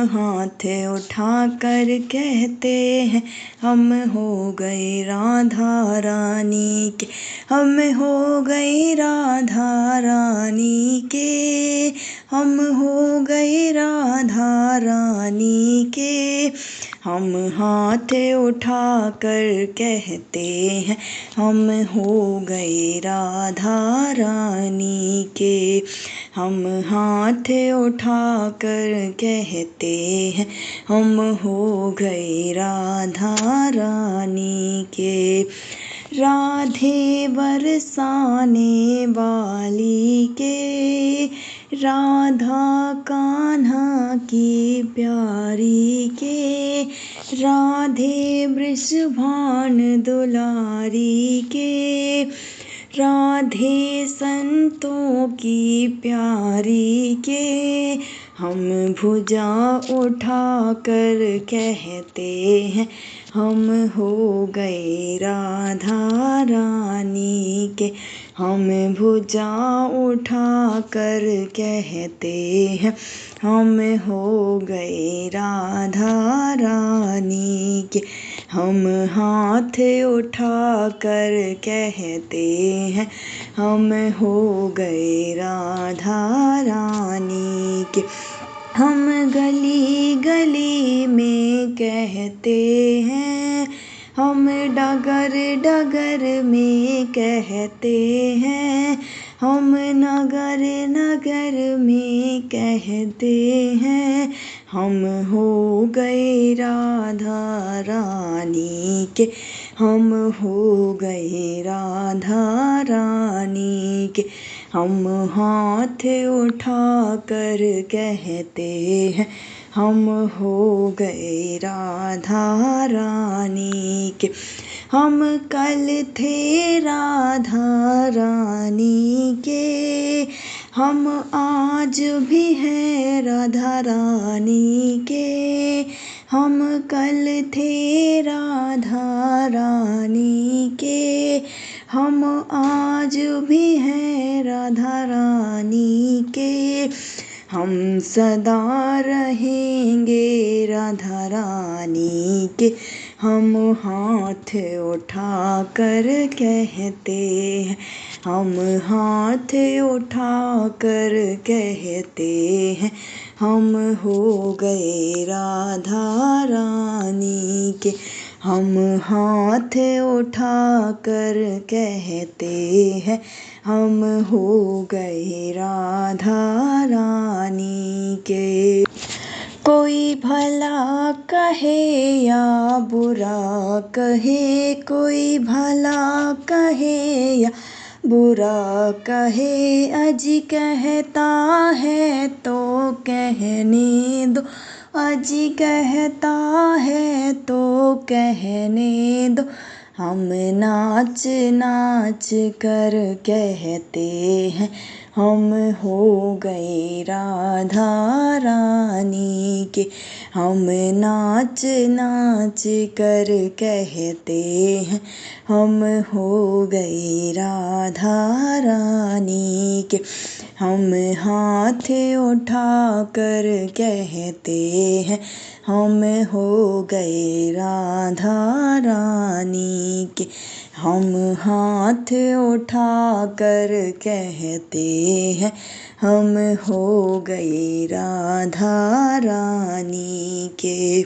हाथ उठाकर कहते हैं हम हो गए राधा रानी के, हम हो गए राधा रानी के, हम हो गए राधा रानी के। हम हाथ उठाकर कहते हैं हम हो गए राधा रानी के, हम हाथ उठाकर कहते हैं हम हो गए राधा रानी के। राधे बरसाने वाली के, राधा कान्हा की प्यारी के, राधे वृषभान दुलारी के, राधे संतों की प्यारी के। हम भुजा उठाकर कहते हैं हम हो गए राधा रानी के, हम भुजा उठाकर कहते हैं हम हो गए राधा रानी के। हम हाथ उठाकर कहते हैं हम हो गए राधा रानी के। हम गली गली में कहते हैं, हम डगर डगर में कहते हैं, हम नगर नगर में कहते हैं हम हो गए राधा रानी के, हम हो गए राधा रानी के। हम हाथ उठाकर कहते हैं हम हो गए राधा रानी के। हम कल थे राधा रानी के, हम आज भी हैं राधा रानी के, हम कल थे राधा रानी के, हम आज भी हैं राधा रानी के। हम सदा रहेंगे राधा रानी के, हम हाथ उठाकर कहते हैं हम हाथ उठाकर कहते हैं हम हो गए राधा रानी के। हम हाथ उठाकर कहते हैं हम हो गए राधा रानी के। कोई भला कहे या बुरा कहे, कोई भला कहे या बुरा कहे, अजी कहता है तो कहने दो, अजी कहता है तो कहने दो। हम नाच नाच कर कहते हैं हम हो गए राधा रानी के, हम नाच नाच कर कहते हैं हम हो गए राधा रानी के। हम हाथ उठाकर कहते हैं हम हो गए राधा रानी के, हम हाथ उठाकर कहते हैं हम हो गए राधा रानी के।